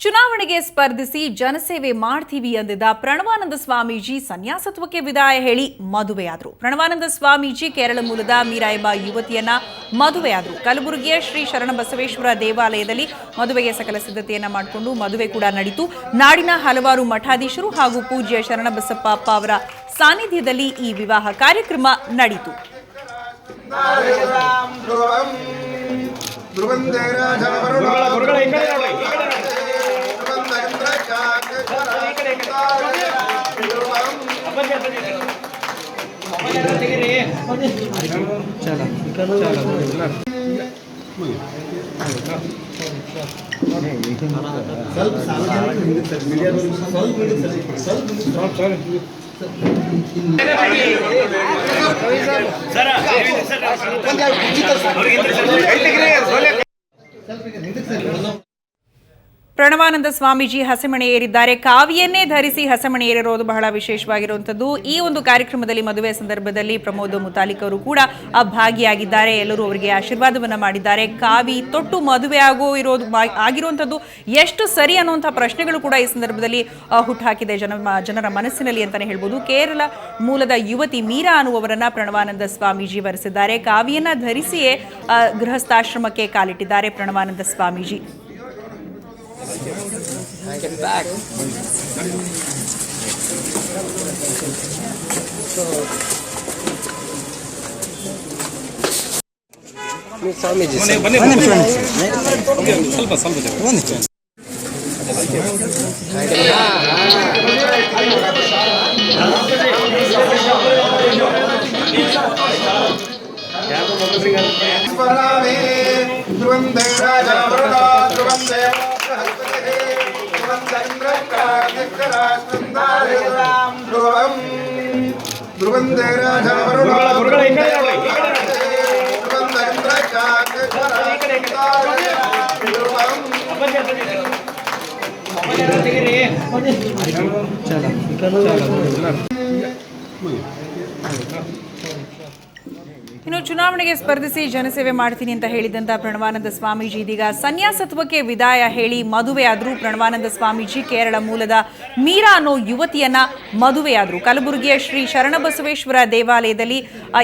ಚುನಾವಣೆಗೆ ಸ್ಪರ್ಧಿಸಿ ಜನಸೇವೆ ಮಾಡ್ತೀವಿ ಅಂದಿದ್ದ ಪ್ರಣವಾನಂದ ಸ್ವಾಮೀಜಿ ಸನ್ಯಾಸತ್ವಕ್ಕೆ ವಿದಾಯ ಹೇಳಿ ಮದುವೆಯಾದರು. ಪ್ರಣವಾನಂದ ಸ್ವಾಮೀಜಿ ಕೇರಳ ಮೂಲದ ಮೀರಾ ಎಂಬ ಯುವತಿಯನ್ನ ಮದುವೆಯಾದರು. ಕಲಬುರಗಿಯ ಶ್ರೀ ಶರಣಬಸವೇಶ್ವರ ದೇವಾಲಯದಲ್ಲಿ ಮದುವೆಗೆ ಸಕಲ ಸಿದ್ಧತೆಯನ್ನ ಮಾಡಿಕೊಂಡು ಮದುವೆ ಕೂಡ ನಡೆಯಿತು. ನಾಡಿನ ಹಲವಾರು ಮಠಾಧೀಶರು ಹಾಗೂ ಪೂಜ್ಯ ಶರಣಬಸಪ್ಪ ಅಪ್ಪ ಅವರ ಸಾನ್ನಿಧ್ಯದಲ್ಲಿ ಈ ವಿವಾಹ ಕಾರ್ಯಕ್ರಮ ನಡೆಯಿತು. ಪ್ರಣವಾನಂದ ಸ್ವಾಮೀಜಿ ಹಸೆಮಣೆ ಏರಿದ್ದಾರೆ. ಕಾವಿಯನ್ನೇ ಧರಿಸಿ ಹಸೆಮಣೆ ಏರಿರೋದು ಬಹಳ ವಿಶೇಷವಾಗಿರುವಂಥದ್ದು. ಈ ಒಂದು ಕಾರ್ಯಕ್ರಮದಲ್ಲಿ ಮದುವೆ ಸಂದರ್ಭದಲ್ಲಿ ಪ್ರಮೋದ್ ಮುತಾಲಿಕ್ ಅವರು ಕೂಡ ಭಾಗಿಯಾಗಿದ್ದಾರೆ. ಎಲ್ಲರೂ ಅವರಿಗೆ ಆಶೀರ್ವಾದವನ್ನ ಮಾಡಿದ್ದಾರೆ. ಕಾವಿ ತೊಟ್ಟು ಮದುವೆ ಆಗಿರುವಂಥದ್ದು ಎಷ್ಟು ಸರಿ ಅನ್ನುವಂಥ ಪ್ರಶ್ನೆಗಳು ಕೂಡ ಈ ಸಂದರ್ಭದಲ್ಲಿ ಹುಟ್ಟುಹಾಕಿದೆ ಜನರ ಮನಸ್ಸಿನಲ್ಲಿ ಅಂತಾನೆ ಹೇಳ್ಬೋದು. ಕೇರಳ ಮೂಲದ ಯುವತಿ Meera ಅನ್ನುವವರನ್ನ Pranavananda Swamiji ವರಿಸಿದ್ದಾರೆ. ಕಾವಿಯನ್ನ ಧರಿಸಿಯೇ ಗೃಹಸ್ಥಾಶ್ರಮಕ್ಕೆ ಕಾಲಿಟ್ಟಿದ್ದಾರೆ Pranavananda Swamiji. Get back. Swamiji. ಇನ್ನು ಚುನಾವಣೆಗೆ ಸ್ಪರ್ಧಿಸಿ ಜನಸೇವೆ ಮಾಡ್ತೀನಿ ಅಂತ ಹೇಳಿದಂತ ಪ್ರಣವಾನಂದ ಸ್ವಾಮೀಜಿ ಇದೀಗ ಸನ್ಯಾಸತ್ವಕ್ಕೆ ವಿದಾಯ ಹೇಳಿ ಮದುವೆಯಾದರು. ಪ್ರಣವಾನಂದ ಸ್ವಾಮೀಜಿ ಕೇರಳ ಮೂಲದ ಮೀರಾ ಅನ್ನೋ ಯುವತಿಯನ್ನ ಮದುವೆಯಾದರು. ಕಲಬುರಗಿಯ ಶ್ರೀ ಶರಣಬಸವೇಶ್ವರ ದೇವಾಲಯದಲ್ಲಿ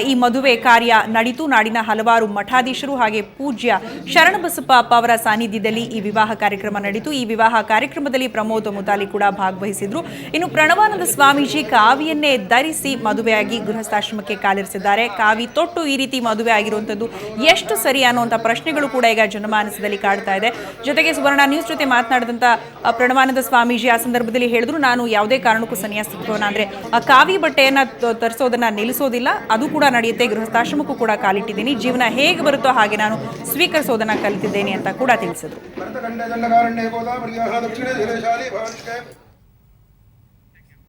ಈ ಮದುವೆ ಕಾರ್ಯ ನಡೆಯಿತು. ನಾಡಿನ ಹಲವಾರು ಮಠಾಧೀಶರು ಹಾಗೆ ಪೂಜ್ಯ ಶರಣಬಸಪ್ಪ ಅಪ್ಪ ಅವರ ಸಾನ್ನಿಧ್ಯದಲ್ಲಿ ಈ ವಿವಾಹ ಕಾರ್ಯಕ್ರಮ ನಡೆಯಿತು. ಈ ವಿವಾಹ ಕಾರ್ಯಕ್ರಮದಲ್ಲಿ ಪ್ರಮೋದ್ ಮುತಾಲಿಕ್ ಕೂಡ ಭಾಗವಹಿಸಿದ್ರು. ಇನ್ನು ಪ್ರಣವಾನಂದ ಸ್ವಾಮೀಜಿ ಕಾವಿಯನ್ನೇ ಧರಿಸಿ ಮದುವೆಯಾಗಿ ಗೃಹಸ್ಥಾಶ್ರಮಕ್ಕೆ ಕಾಲಿರಿಸಿದ್ದಾರೆ. ಕಾವಿ ತೊಟ್ಟು ಈ ರೀತಿ ಮದುವೆ ಆಗಿರುವಂಥದ್ದು ಎಷ್ಟು ಸರಿ ಅನ್ನುವಂಥ ಪ್ರಶ್ನೆಗಳು ಕೂಡ ಈಗ ಜನಮಾನಸದಲ್ಲಿ ಕಾಡ್ತಾ ಇದೆ. ಜೊತೆಗೆ ಸುವರ್ಣ ನ್ಯೂಸ್ ಜೊತೆ ಮಾತನಾಡಿದಂಥ ಪ್ರಣವಾನಂದ ಸ್ವಾಮೀಜಿ ಆ ಸಂದರ್ಭದಲ್ಲಿ ಹೇಳಿದ್ರು, ನಾನು ಯಾವುದೇ ಕಾರಣಕ್ಕೂ ಸನ್ಯಾಸತ್ವನ ಅಂದ್ರೆ ಕಾವಿ ಬಟ್ಟೆಯನ್ನ ತರಿಸೋದನ್ನ ನಿಲ್ಲಿಸೋದಿಲ್ಲ, ಅದು ಕೂಡ ನಡೆಯುತ್ತೆ. ಗೃಹಸ್ಥಾಶ್ರಮಕ್ಕೂ ಕೂಡ ಕಾಲಿಟ್ಟಿದ್ದೀನಿ. ಜೀವನ ಹೇಗೆ ಬರುತ್ತೋ ಹಾಗೆ ನಾನು ಸ್ವೀಕರಿಸೋದನ್ನ ಕಲಿತಿದ್ದೇನೆ ಅಂತ ಕೂಡ ತಿಳಿಸಿದ್ರು.